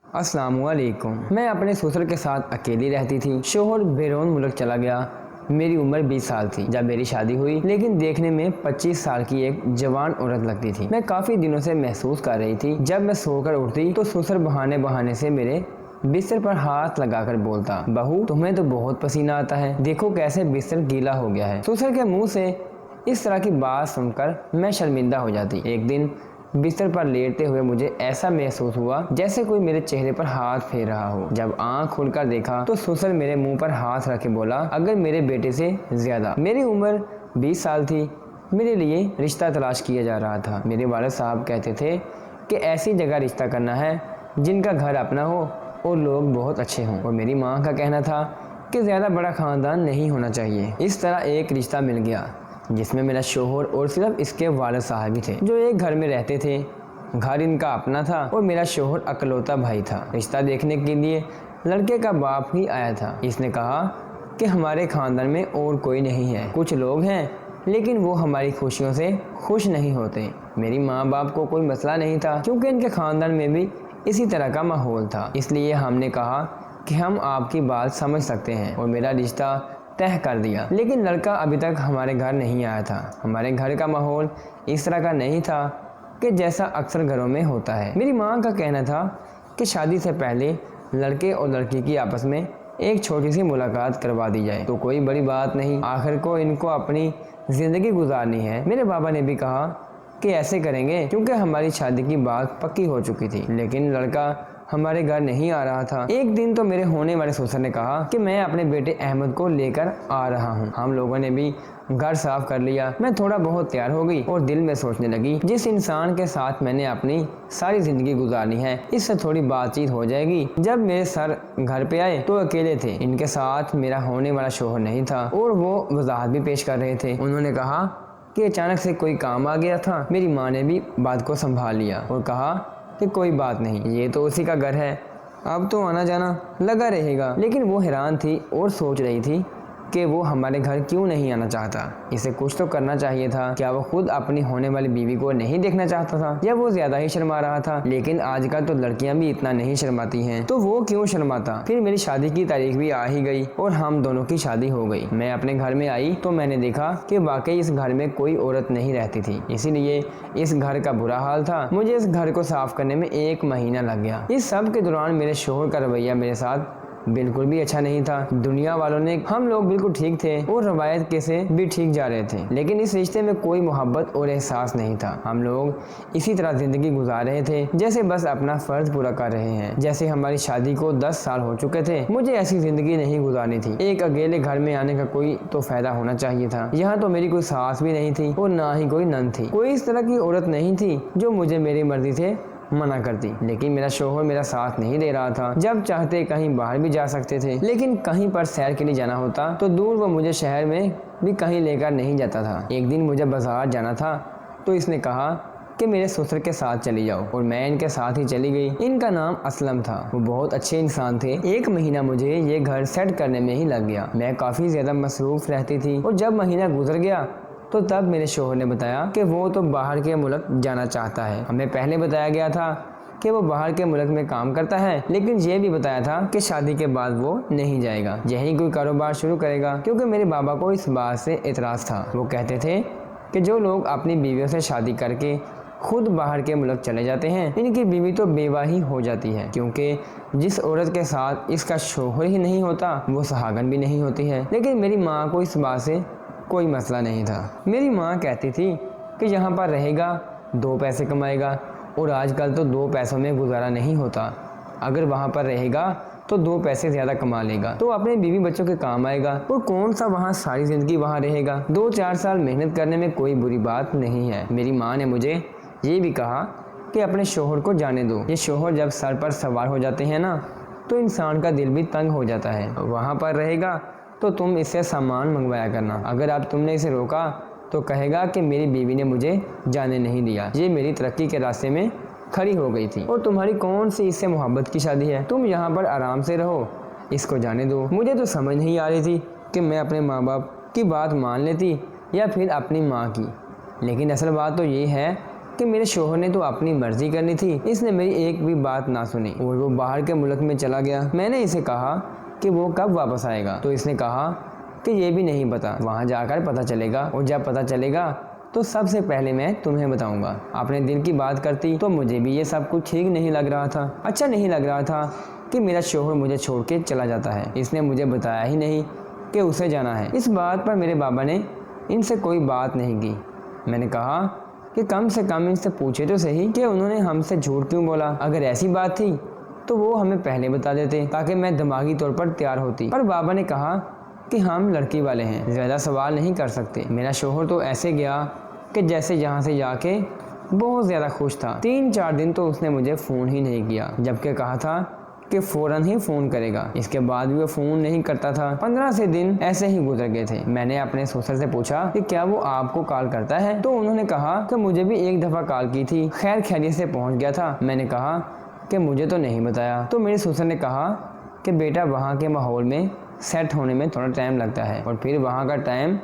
अस्सलामुअलैकुम। मैं अपने ससुर के साथ अकेली रहती थी। शोहर बैरून मुल्क चला गया। मेरी उम्र 20 साल थी जब मेरी शादी हुई, लेकिन देखने में 25 साल की एक जवान औरत लगती थी। मैं काफी दिनों से महसूस कर रही थी, जब मैं सोकर उठती तो ससुर बहाने बहाने से मेरे बिस्तर पर हाथ लगाकर बोलता, बहू तुम्हें तो बहुत पसीना आता है, देखो कैसे बिस्तर गीला हो गया है। ससुर के मुंह से इस तरह की बात सुनकर मैं शर्मिंदा हो जाती। एक दिन बिस्तर पर लेटते हुए मुझे ऐसा महसूस हुआ जैसे कोई मेरे चेहरे पर हाथ फेर रहा हो। जब आंख खुलकर देखा तो ससुर मेरे मुंह पर हाथ रख के बोला, अगर मेरे बेटे से ज्यादा। मेरी उम्र 20 साल थी। मेरे लिए रिश्ता तलाश किया जा रहा था। मेरे वालिद साहब कहते थे कि ऐसी जगह रिश्ता करना है जिनका घर अपना हो और लोग बहुत अच्छे हों, और मेरी माँ का कहना था कि ज़्यादा बड़ा ख़ानदान नहीं होना चाहिए। इस तरह एक रिश्ता मिल गया जिसमें मेरा शोहर और सिर्फ इसके वालिद साहब ही थे, जो एक घर में रहते थे। घर इनका अपना था और मेरा शोहर अकलौता भाई था। रिश्ता देखने के लिए लड़के का बाप ही आया था। इसने कहा कि हमारे ख़ानदान में और कोई नहीं है, कुछ लोग हैं लेकिन वो हमारी खुशियों से खुश नहीं होते। मेरी माँ बाप को कोई मसला नहीं था, क्योंकि इनके ख़ानदान में भी इसी तरह का माहौल था। इसलिए हमने कहा कि हम आपकी बात समझ सकते हैं और मेरा रिश्ता तय कर दिया। लेकिन लड़का अभी तक हमारे घर नहीं आया था। हमारे घर का माहौल इस तरह का नहीं था कि जैसा अक्सर घरों में होता है। मेरी माँ का कहना था कि शादी से पहले लड़के और लड़की की आपस में एक छोटी सी मुलाकात करवा दी जाए तो कोई बड़ी बात नहीं, आखिर को इनको अपनी ज़िंदगी गुजारनी है। मेरे बाबा ने भी कहा कि ऐसे करेंगे, क्योंकि हमारी शादी की बात पक्की हो चुकी थी, लेकिन लड़का हमारे घर नहीं आ रहा था। एक दिन तो मेरे होने वाले ससुर ने कहा कि मैं अपने बेटे अहमद को लेकर आ रहा हूँ। हम लोगों ने भी घर साफ कर लिया। मैं थोड़ा बहुत तैयार हो गई और दिल में सोचने लगी, जिस इंसान के साथ मैंने अपनी सारी जिंदगी गुजारनी है, इससे थोड़ी बातचीत हो जाएगी। जब मेरे सर घर पे आए तो अकेले थे। इनके साथ मेरा होने वाला शोहर नहीं था और वो वजाहत भी पेश कर रहे थे। उन्होंने कहा कि अचानक से कोई काम आ गया था। मेरी माँ ने भी बात को संभाल लिया और कहा कि कोई बात नहीं, ये तो उसी का घर है, अब तो आना जाना लगा रहेगा। लेकिन वो हैरान थी और सोच रही थी कि वो हमारे घर क्यों नहीं आना चाहता। इसे कुछ तो करना चाहिए था। क्या वो खुद अपनी होने वाली बीवी को नहीं देखना चाहता था, या वो ज्यादा ही शर्मा रहा था? लेकिन आजकल तो लड़कियां भी इतना नहीं शर्माती हैं, तो वो क्यों शर्माता? फिर मेरी शादी की तारीख भी आ ही गई और हम दोनों की शादी हो गई। मैं अपने घर में आई तो मैंने देखा कि वाकई इस घर में कोई औरत नहीं रहती थी, इसीलिए इस घर का बुरा हाल था। मुझे इस घर को साफ करने में 1 महीना लग गया। इस सब के दौरान मेरे शोहर का रवैया मेरे साथ बिल्कुल भी अच्छा नहीं था। दुनिया वालों ने हम लोग बिल्कुल ठीक थे और रवायत के से भी ठीक जा रहे थे, लेकिन इस रिश्ते में कोई मोहब्बत और एहसास नहीं था। हम लोग इसी तरह जिंदगी गुजार रहे थे जैसे बस अपना फर्ज पूरा कर रहे हैं। जैसे हमारी शादी को 10 साल हो चुके थे। मुझे ऐसी जिंदगी नहीं गुजारनी थी। एक अकेले घर में आने का कोई तो फायदा होना चाहिए था। यहाँ तो मेरी कोई सास भी नहीं थी और ना ही कोई नंद थी। कोई इस तरह की औरत नहीं थी जो मुझे मेरी मर्जी से मना करती। लेकिन मेरा शोहर मेरा साथ नहीं दे रहा था। जब चाहते कहीं बाहर भी जा सकते थे, लेकिन कहीं पर सैर के लिए जाना होता तो दूर वो मुझे शहर में भी कहीं लेकर नहीं जाता था। एक दिन मुझे बाजार जाना था तो इसने कहा कि मेरे ससुर के साथ चली जाओ, और मैं इनके साथ ही चली गई। इनका नाम असलम था। वो बहुत अच्छे इंसान थे। 1 महीना मुझे ये घर सेट करने में ही लग गया। मैं काफी ज्यादा मसरूफ रहती थी और जब महीना गुजर गया तो तब मेरे शोहर ने बताया कि वो तो बाहर के मुल्क जाना चाहता है। हमें पहले बताया गया था कि वो बाहर के मुल्क में काम करता है, लेकिन ये भी बताया था कि शादी के बाद वो नहीं जाएगा, यही कोई कारोबार शुरू करेगा। क्योंकि मेरे बाबा को इस बात से एतराज़ था। वो कहते थे कि जो लोग अपनी बीवियों से शादी करके खुद बाहर के मुल्क चले जाते हैं, इनकी बीवी तो बेवा ही हो जाती है, क्योंकि जिस औरत के साथ इसका शोहर ही नहीं होता वो सुहागन भी नहीं होती है। लेकिन मेरी माँ को इस बात से कोई मसला नहीं था। मेरी माँ कहती थी कि यहाँ पर रहेगा 2 पैसे कमाएगा, और आजकल तो 2 पैसों में गुजारा नहीं होता। अगर वहाँ पर रहेगा तो 2 पैसे ज़्यादा कमा लेगा तो अपने बीवी बच्चों के काम आएगा, और कौन सा वहाँ सारी ज़िंदगी वहाँ रहेगा। 2-4 साल मेहनत करने में कोई बुरी बात नहीं है। मेरी माँ ने मुझे ये भी कहा कि अपने शोहर को जाने दो। ये शोहर जब सर पर सवार हो जाते हैं ना, तो इंसान का दिल भी तंग हो जाता है। वहाँ पर रहेगा तो तुम इससे सामान मंगवाया करना। अगर अब तुमने इसे रोका तो कहेगा कि मेरी बीवी ने मुझे जाने नहीं दिया, ये मेरी तरक्की के रास्ते में खड़ी हो गई थी, और तुम्हारी कौन सी इससे मोहब्बत की शादी है। तुम यहाँ पर आराम से रहो, इसको जाने दो। मुझे तो समझ नहीं आ रही थी कि मैं अपने माँ बाप की बात मान लेती या फिर अपनी माँ की। लेकिन असल बात तो ये है कि मेरे शोहर ने तो अपनी मर्जी करनी थी, इसने मेरी एक भी बात ना सुनी और वो बाहर के मुल्क में चला गया। मैंने इसे कहा कि वो कब वापस आएगा, तो इसने कहा कि ये भी नहीं पता, वहाँ जाकर पता चलेगा, और जब पता चलेगा तो सबसे पहले मैं तुम्हें बताऊंगा। अपने दिल की बात करती तो मुझे भी ये सब कुछ ठीक नहीं लग रहा था। अच्छा नहीं लग रहा था कि मेरा शोहर मुझे छोड़ के चला जाता है। इसने मुझे बताया ही नहीं कि उसे जाना है। इस बात पर मेरे बाबा ने इनसे कोई बात नहीं की। मैंने कहा कि कम से कम इनसे पूछे तो सही कि उन्होंने हमसे झूठ क्यों बोला। अगर ऐसी बात थी तो वो हमें पहले बता देते ताकि मैं दिमागी तौर पर तैयार होती। पर बाबा ने कहा कि हम लड़की वाले हैं, ज़्यादा सवाल नहीं कर सकते। मेरा शोहर तो ऐसे गया कि जैसे यहाँ से जाके बहुत ज़्यादा खुश था। 3-4 दिन तो उसने मुझे फ़ोन ही नहीं किया, जबकि कहा था कि फ़ौरन ही फ़ोन करेगा। इसके बाद भी वो फ़ोन नहीं करता था। 15 से दिन ऐसे ही गुजर गए थे। मैंने अपने ससुर से पूछा कि क्या वो आपको कॉल करता है, तो उन्होंने कहा कि मुझे भी एक दफ़ा कॉल की थी, खैर खैरियत से पहुँच गया था। मैंने कहा कि मुझे तो नहीं बताया। तो मेरे ससुर ने कहा कि बेटा वहाँ के माहौल में सेट होने में थोड़ा टाइम लगता है, और फिर वहाँ का टाइम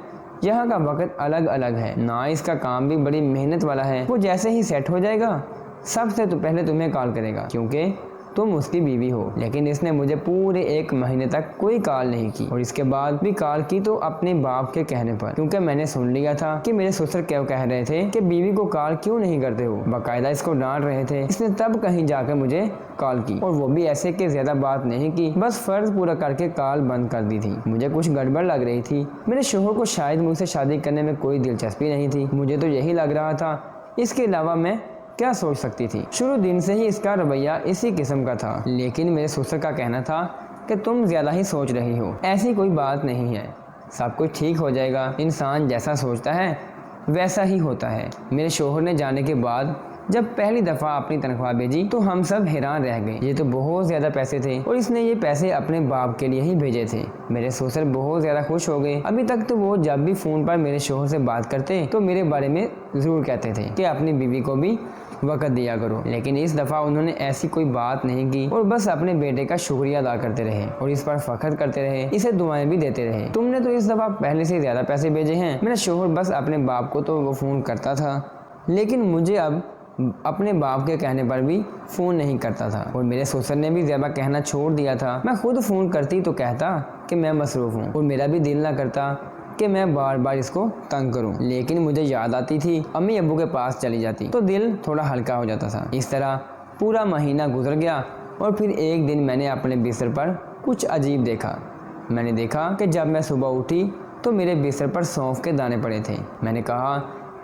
यहाँ का वक्त अलग अलग है ना। इसका काम भी बड़ी मेहनत वाला है। वो जैसे ही सेट हो जाएगा सबसे तो पहले तुम्हें कॉल करेगा, क्योंकि तुम उसकी बीवी हो। लेकिन इसने मुझे पूरे 1 महीने तक कोई कॉल नहीं की, और इसके बाद भी कॉल की तो अपने बाप के कहने पर, क्योंकि मैंने सुन लिया था कि मेरे ससुर क्या कह रहे थे कि बीवी को कॉल क्यों नहीं करते हो। बाकायदा इसको डांट रहे थे। इसने तब कहीं जाकर मुझे कॉल की, और वो भी ऐसे कि ज्यादा बात नहीं की, बस फर्ज पूरा करके कॉल बंद कर दी थी। मुझे कुछ गड़बड़ लग रही थी। मेरे शोहर को शायद मुझसे शादी करने में कोई दिलचस्पी नहीं थी, मुझे तो यही लग रहा था। इसके अलावा मैं क्या सोच सकती थी। शुरू दिन से ही इसका रवैया इसी किस्म का था। लेकिन मेरे ससुर का कहना था कि तुम ज्यादा ही सोच रही हो, ऐसी कोई बात नहीं है, सब कुछ ठीक हो जाएगा, इंसान जैसा सोचता है वैसा ही होता है। मेरे शोहर ने जाने के बाद जब पहली दफ़ा अपनी तनख्वाह भेजी तो हम सब हैरान रह गए। ये तो बहुत ज़्यादा पैसे थे, और इसने ये पैसे अपने बाप के लिए ही भेजे थे। मेरे ससुर बहुत ज़्यादा खुश हो गए। अभी तक तो वो जब भी फ़ोन पर मेरे शोहर से बात करते तो मेरे बारे में ज़रूर कहते थे कि अपनी बीवी को भी वक़्त दिया करो, लेकिन इस दफ़ा उन्होंने ऐसी कोई बात नहीं की, और बस अपने बेटे का शुक्रिया अदा करते रहे और इस पर फ़ख्र करते रहे, इसे दुआएं भी देते रहे। तुमने तो इस दफ़ा पहले से ज़्यादा पैसे भेजे हैं। मेरा शोहर बस अपने बाप को तो वो फ़ोन करता था, लेकिन मुझे अब अपने बाप के कहने पर भी फ़ोन नहीं करता था, और मेरे ससुर ने भी ज़्यादा कहना छोड़ दिया था। मैं खुद फ़ोन करती तो कहता कि मैं मसरूफ़ हूँ, और मेरा भी दिल ना करता कि मैं बार बार इसको तंग करूं। लेकिन मुझे याद आती थी अम्मी अब्बू के पास चली जाती तो दिल थोड़ा हल्का हो जाता था। इस तरह पूरा महीना गुजर गया, और फिर एक दिन मैंने अपने बिस्तर पर कुछ अजीब देखा। मैंने देखा कि जब मैं सुबह उठी तो मेरे बिस्तर पर सौंफ के दाने पड़े थे। मैंने कहा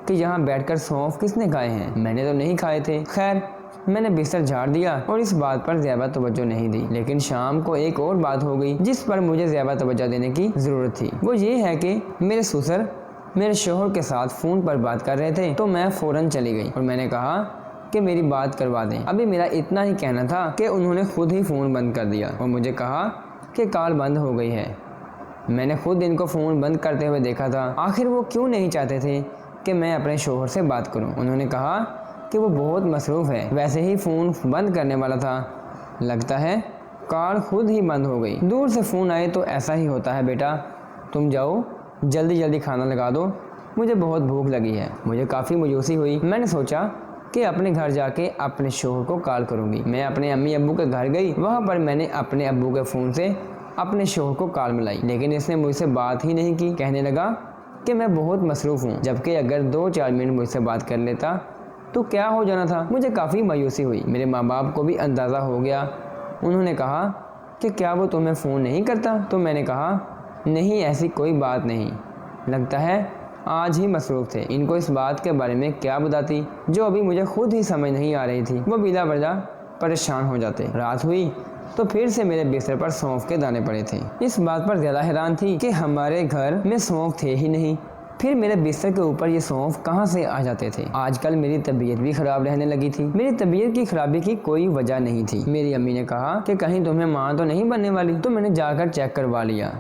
कि यहाँ बैठकर सौंफ किसने खाए हैं? मैंने तो नहीं खाए थे। खैर मैंने बिस्तर झाड़ दिया और इस बात पर ज़्यादा तवज्जो नहीं दी। लेकिन शाम को एक और बात हो गई जिस पर मुझे ज़्यादा तवज्जो देने की ज़रूरत थी। वो ये है कि मेरे ससुर मेरे शोहर के साथ फ़ोन पर बात कर रहे थे, तो मैं फ़ौरन चली गई और मैंने कहा कि मेरी बात करवा दें। अभी मेरा इतना ही कहना था कि उन्होंने खुद ही फ़ोन बंद कर दिया और मुझे कहा कि कॉल बंद हो गई है। मैंने खुद इनको फ़ोन बंद करते हुए देखा था। आखिर वो क्यों नहीं चाहते थे कि मैं अपने शोहर से बात करूं? उन्होंने कहा कि वो बहुत मसरूफ़ है। वैसे ही फ़ोन बंद करने वाला था, लगता है कॉल खुद ही बंद हो गई। दूर से फ़ोन आए तो ऐसा ही होता है बेटा, तुम जाओ जल्दी जल्दी खाना लगा दो, मुझे बहुत भूख लगी है। मुझे काफ़ी मायूसी हुई। मैंने सोचा कि अपने घर जाके अपने शोहर को कॉल करूँगी। मैं अपने अम्मी अब्बू के घर गई। वहाँ पर मैंने अपने अब्बू के फ़ोन से अपने शोहर को कॉल मिलाई, लेकिन इसने मुझसे बात ही नहीं की। कहने लगा कि मैं बहुत मसरूफ़ हूँ, जबकि अगर 2-4 मिनट मुझसे बात कर लेता तो क्या हो जाना था। मुझे काफ़ी मायूसी हुई। मेरे माँ बाप को भी अंदाज़ा हो गया। उन्होंने कहा कि क्या वो तुम्हें फ़ोन नहीं करता? तो मैंने कहा नहीं, ऐसी कोई बात नहीं, लगता है आज ही मसरूफ़ थे। इनको इस बात के बारे में क्या बताती जो अभी मुझे खुद ही समझ नहीं आ रही थी। वो बिला वजह परेशान हो जाते। रात हुई तो फिर से मेरे बिस्तर पर सौंफ के दाने पड़े थे। इस बात पर ज़्यादा हैरान थी कि हमारे घर में सौंफ थे ही नहीं, फिर मेरे बिस्तर के ऊपर ये सौंफ कहाँ से आ जाते थे। आजकल मेरी तबीयत भी ख़राब रहने लगी थी। मेरी तबीयत की खराबी की कोई वजह नहीं थी। मेरी अम्मी ने कहा कि कहीं तुम्हें माँ तो नहीं बनने वाली, तो मैंने जाकर चेक करवा लिया,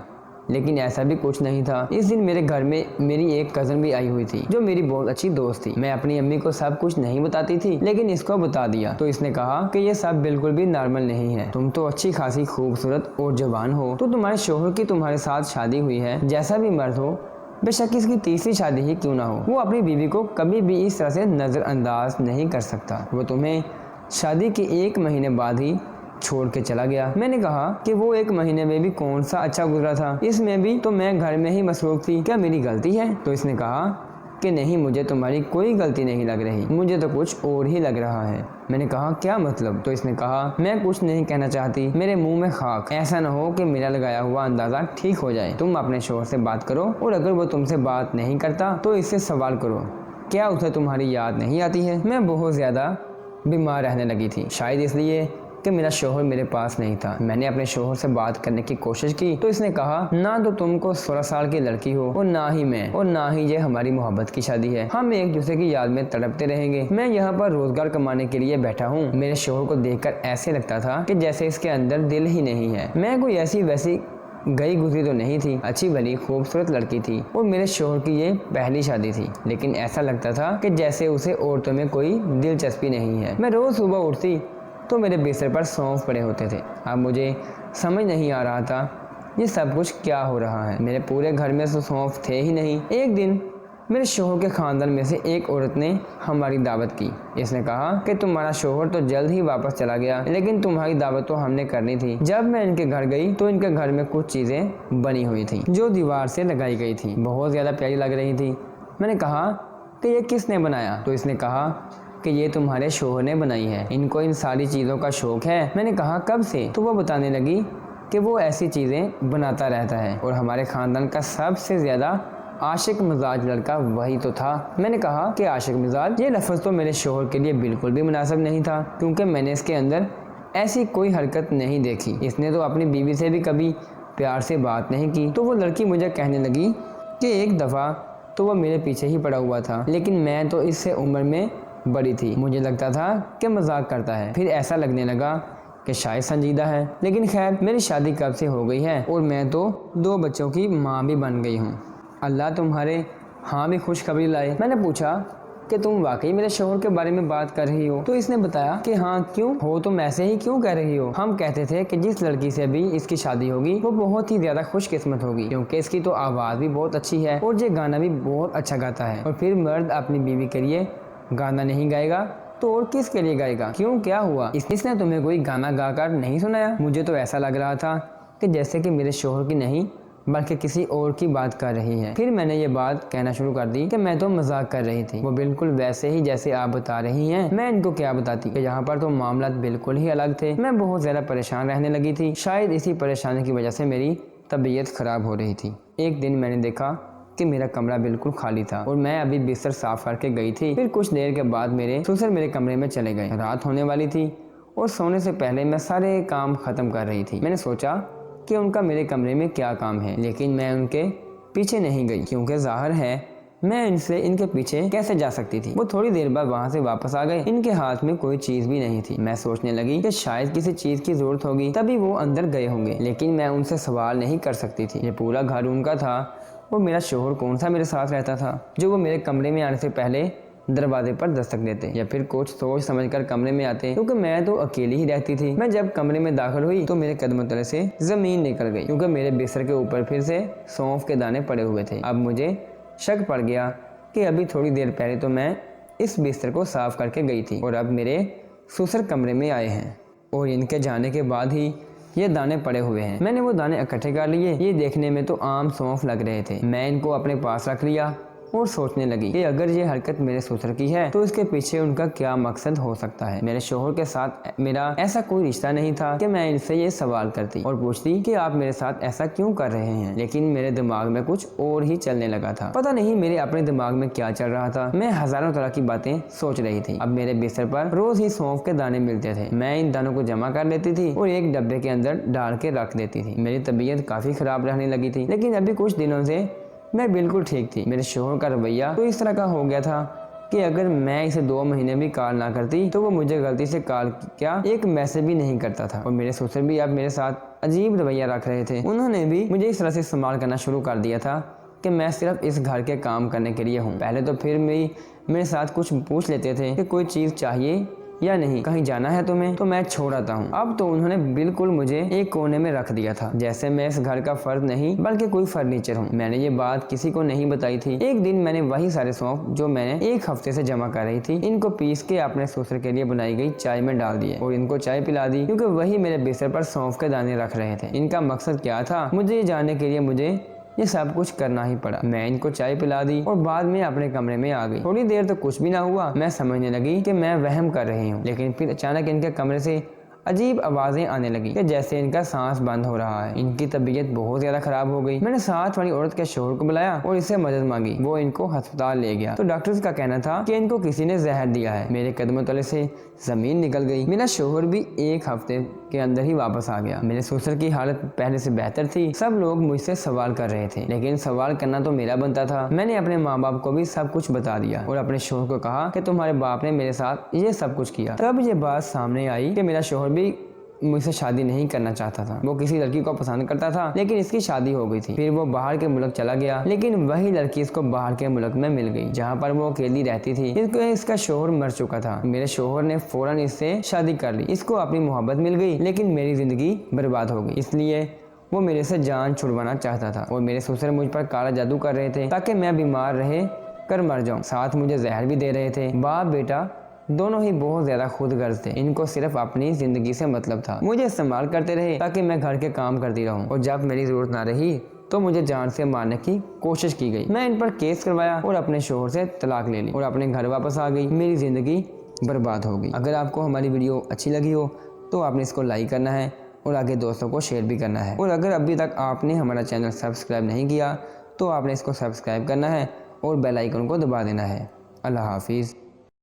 लेकिन ऐसा भी कुछ नहीं था। इस दिन मेरे घर में मेरी एक कज़न भी आई हुई थी जो मेरी बहुत अच्छी दोस्त थी। मैं अपनी अम्मी को सब कुछ नहीं बताती थी, लेकिन इसको बता दिया तो इसने कहा कि ये सब बिल्कुल भी नॉर्मल नहीं है। तुम तो अच्छी खासी खूबसूरत और जवान हो, तो तुम्हारे शोहर की तुम्हारे साथ शादी हुई है, जैसा भी मर्द हो बेशक इसकी तीसरी शादी ही क्यों ना हो, वो अपनी बीवी को कभी भी इस तरह से नज़रअंदाज नहीं कर सकता। वो तुम्हें शादी के 1 महीने बाद ही छोड़ के चला गया। मैंने कहा कि वो 1 महीने में भी कौन सा अच्छा गुजरा था, इसमें भी तो मैं घर में ही मसरूफ थी, क्या मेरी गलती है? तो इसने कहा कि नहीं, मुझे तुम्हारी कोई गलती नहीं लग रही, मुझे तो कुछ और ही लग रहा है। मैंने कहा क्या मतलब? तो इसने कहा मैं कुछ नहीं कहना चाहती, मेरे मुंह में खाक, ऐसा न हो कि मेरा लगाया हुआ अंदाजा ठीक हो जाए। तुम अपने शोहर से बात करो और अगर वो तुमसे बात नहीं करता तो इससे सवाल करो, क्या उसे तुम्हारी याद नहीं आती है? मैं बहुत ज़्यादा बीमार रहने लगी थी, शायद इसलिए कि मेरा शोहर मेरे पास नहीं था। मैंने अपने शोहर से बात करने की कोशिश की तो इसने कहा ना तो तुमको 16 साल की लड़की हो और ना ही मैं, और ना ही ये हमारी मोहब्बत की शादी है, हम एक दूसरे की याद में तड़पते रहेंगे। मैं यहाँ पर रोजगार कमाने के लिए बैठा हूँ। मेरे शोहर को देखकर ऐसे लगता था कि जैसे इसके अंदर दिल ही नहीं है। मैं कोई ऐसी वैसी गई गुजरी तो नहीं थी, अच्छी भली खूबसूरत लड़की थी और मेरे शोहर की ये पहली शादी थी, लेकिन ऐसा लगता था कि जैसे उसे औरतों में कोई दिलचस्पी नहीं है। मैं रोज सुबह उठती तो मेरे बिस्तर पर सौंफ पड़े होते थे। अब मुझे समझ नहीं आ रहा था ये सब कुछ क्या हो रहा है। मेरे पूरे घर में तो सौंफ थे ही नहीं। एक दिन मेरे शोहर के खानदान में से एक औरत ने हमारी दावत की। इसने कहा कि तुम्हारा शोहर तो जल्द ही वापस चला गया, लेकिन तुम्हारी दावत तो हमने करनी थी। जब मैं इनके घर गई तो इनके घर में कुछ चीज़ें बनी हुई थी जो दीवार से लगाई गई थी, बहुत ज़्यादा प्यारी लग रही थी। मैंने कहा कि ये किसने बनाया? तो इसने कहा कि ये तुम्हारे शोहर ने बनाई है, इनको इन सारी चीज़ों का शौक है। मैंने कहा कब से? तो वो बताने लगी कि वो ऐसी चीज़ें बनाता रहता है और हमारे ख़ानदान का सबसे ज़्यादा आशिक मिजाज लड़का वही तो था। मैंने कहा कि आशिक मिजाज, ये लफ्ज़ तो मेरे शोहर के लिए बिल्कुल भी मुनासिब नहीं था, क्योंकि मैंने इसके अंदर ऐसी कोई हरकत नहीं देखी। इसने तो अपनी बीवी से भी कभी प्यार से बात नहीं की। तो वो लड़की मुझे कहने लगी कि एक दफ़ा तो वह मेरे पीछे ही पड़ा हुआ था, लेकिन मैं तो इससे उम्र में बड़ी थी, मुझे लगता था कि मजाक करता है। फिर ऐसा लगने लगा कि शायद संजीदा है। लेकिन खैर, मेरी शादी कब से हो गई है और मैं तो 2 बच्चों की माँ भी बन गई हूँ। अल्लाह तुम्हारे हाँ भी खुशखबरी लाए। मैंने पूछा कि तुम वाकई मेरे शोहर के बारे में बात कर रही हो? तो इसने बताया कि हाँ, क्यों हो, तुम ऐसे ही क्यों कह रही हो? हम कहते थे कि जिस लड़की से भी इसकी शादी होगी वो बहुत ही ज्यादा खुशकिस्मत होगी, क्योंकि इसकी तो आवाज़ भी बहुत अच्छी है और ये गाना भी बहुत अच्छा गाता है। और फिर मर्द अपनी बीवी के लिए गाना नहीं गाएगा तो और किसके लिए गाएगा? क्यों, क्या हुआ? इसने तुम्हें कोई गाना गाकर नहीं सुनाया? मुझे तो ऐसा लग रहा था कि जैसे कि मेरे शोहर की नहीं बल्कि किसी और की बात कर रही है। फिर मैंने ये बात कहना शुरू कर दी कि मैं तो मजाक कर रही थी, वो बिल्कुल वैसे ही जैसे आप बता रही हैं। मैं इनको क्या बताती कि यहाँ पर तो मामला बिल्कुल ही अलग थे। मैं बहुत ज़्यादा परेशान रहने लगी थी। शायद इसी परेशानी की वजह से मेरी तबीयत खराब हो रही थी। एक दिन मैंने देखा कि मेरा कमरा बिल्कुल खाली था और मैं अभी बिस्तर साफ करके गई थी। फिर कुछ देर के बाद मेरे ससुर मेरे कमरे में चले गए। रात होने वाली थी और सोने से पहले मैं सारे काम खत्म कर रही थी। मैंने सोचा कि उनका मेरे कमरे में क्या काम है, लेकिन मैं उनके पीछे नहीं गई, क्योंकि जाहिर है मैं इनसे इनके पीछे कैसे जा सकती थी। वो थोड़ी देर बाद वहाँ से वापस आ गए। इनके हाथ में कोई चीज़ भी नहीं थी। मैं सोचने लगी कि शायद किसी चीज़ की जरूरत होगी तभी वो अंदर गए होंगे, लेकिन मैं उनसे सवाल नहीं कर सकती थी। ये पूरा घर उनका था। वो मेरा शोहर कौन सा मेरे साथ रहता था जो वो मेरे कमरे में आने से पहले दरवाजे पर दस्तक देते या फिर कुछ सोच समझकर कमरे में आते, क्योंकि मैं तो अकेली ही रहती थी। मैं जब कमरे में दाखिल हुई तो मेरे कदमों तले से जमीन निकल गई, क्योंकि मेरे बिस्तर के ऊपर फिर से सौंफ के दाने पड़े हुए थे। अब मुझे शक पड़ गया कि अभी थोड़ी देर पहले तो मैं इस बिस्तर को साफ करके गई थी और अब मेरे ससुर कमरे में आए हैं और इनके जाने के बाद ही ये दाने पड़े हुए हैं। मैंने वो दाने इकट्ठे कर लिए। ये देखने में तो आम सौंफ लग रहे थे। मैं इनको अपने पास रख लिया और सोचने लगी कि अगर ये हरकत मेरे ससुर की है तो इसके पीछे उनका क्या मकसद हो सकता है। मेरे शोहर के साथ मेरा ऐसा कोई रिश्ता नहीं था कि मैं इनसे ये सवाल करती और पूछती कि आप मेरे साथ ऐसा क्यों कर रहे हैं, लेकिन मेरे दिमाग में कुछ और ही चलने लगा था। पता नहीं मेरे अपने दिमाग में क्या चल रहा था। मैं हजारों तरह की बातें सोच रही थी। अब मेरे बिस्तर पर रोज ही सौंफ के दाने मिलते थे। मैं इन दानों को जमा कर लेती थी और एक डब्बे के अंदर डाल के रख देती थी। मेरी तबीयत काफी खराब रहने लगी थी, लेकिन अभी कुछ दिनों से मैं बिल्कुल ठीक थी। मेरे शोहर का रवैया तो इस तरह का हो गया था कि अगर मैं इसे 2 महीने भी कॉल ना करती तो वो मुझे गलती से कॉल क्या एक मैसेज भी नहीं करता था। और मेरे ससुर भी अब मेरे साथ अजीब रवैया रख रहे थे। उन्होंने भी मुझे इस तरह से इस्तेमाल करना शुरू कर दिया था कि मैं सिर्फ इस घर के काम करने के लिए हूँ। पहले तो फिर मेरे साथ कुछ पूछ लेते थे कि कोई चीज़ चाहिए या नहीं, कहीं जाना है तुम्हें? तो मैं छोड़ आता हूँ। अब तो उन्होंने बिल्कुल मुझे एक कोने में रख दिया था, जैसे मैं इस घर का फर्द नहीं बल्कि कोई फर्नीचर हूँ। मैंने ये बात किसी को नहीं बताई थी। एक दिन मैंने वही सारे सौंफ जो मैंने एक हफ्ते से जमा कर रही थी, इनको पीस के अपने ससुर के लिए बनाई गई चाय में डाल दिए और इनको चाय पिला दी, क्योंकि वही मेरे बिस्तर पर सौंफ के दाने रख रहे थे। इनका मकसद क्या था, मुझे ये जानने के लिए मुझे ये सब कुछ करना ही पड़ा। मैं इनको चाय पिला दी और बाद में अपने कमरे में आ गई। थोड़ी देर तो कुछ भी ना हुआ। मैं समझने लगी कि मैं वहम कर रही हूँ, लेकिन फिर अचानक इनके कमरे से अजीब आवाजें आने लगी कि जैसे इनका सांस बंद हो रहा है। इनकी तबीयत बहुत ज्यादा खराब हो गई। मैंने साथ वाली औरत के शोहर को बुलाया और इससे मदद मांगी। वो इनको अस्पताल ले गया तो डॉक्टर्स का कहना था कि इनको किसी ने जहर दिया है। मेरे कदमों तले से जमीन निकल गई। मेरा शोहर भी एक हफ्ते के अंदर ही वापस आ गया। मेरे ससुर की हालत पहले से बेहतर थी। सब लोग मुझसे सवाल कर रहे थे, लेकिन सवाल करना तो मेरा बनता था। मैंने अपने माँ बाप को भी सब कुछ बता दिया और अपने शोहर को कहा कि तुम्हारे बाप ने मेरे साथ ये सब कुछ किया। तब ये बात सामने आई कि मेरा शोहर भी मुझसे शादी नहीं करना चाहता था। वो किसी लड़की को पसंद करता था, लेकिन इसकी शादी हो गई थी। फिर वो बाहर के मुल्क चला गया, लेकिन वही लड़की इसको बाहर के मुल्क में मिल गई, जहाँ पर वो अकेली रहती थी। इसका शोहर मर चुका था। मेरे शोहर ने फौरन इससे शादी कर ली। इसको अपनी मोहब्बत मिल गई, लेकिन मेरी जिंदगी बर्बाद हो गई। इसलिए वो मेरे से जान छुड़वाना चाहता था और मेरे ससुर मुझ पर काला जादू कर रहे थे ताकि मैं बीमार रहे कर मर जाऊं। साथ मुझे जहर भी दे रहे थे। बाप बेटा दोनों ही बहुत ज्यादा खुदगर्ज थे। इनको सिर्फ अपनी जिंदगी से मतलब था। मुझे इस्तेमाल करते रहे ताकि मैं घर के काम करती रहूं और जब मेरी जरूरत ना रही तो मुझे जान से मारने की कोशिश की गई। मैं इन पर केस करवाया और अपने शोहर से तलाक ले ली और अपने घर वापस आ गई। मेरी जिंदगी बर्बाद हो गई। अगर आपको हमारी वीडियो अच्छी लगी हो तो आपने इसको लाइक करना है और आगे दोस्तों को शेयर भी करना है। और अगर अभी तक आपने हमारा चैनल सब्सक्राइब नहीं किया तो आपने इसको सब्सक्राइब करना है और बेल आइकन को दबा देना है। अल्लाह हाफिज़।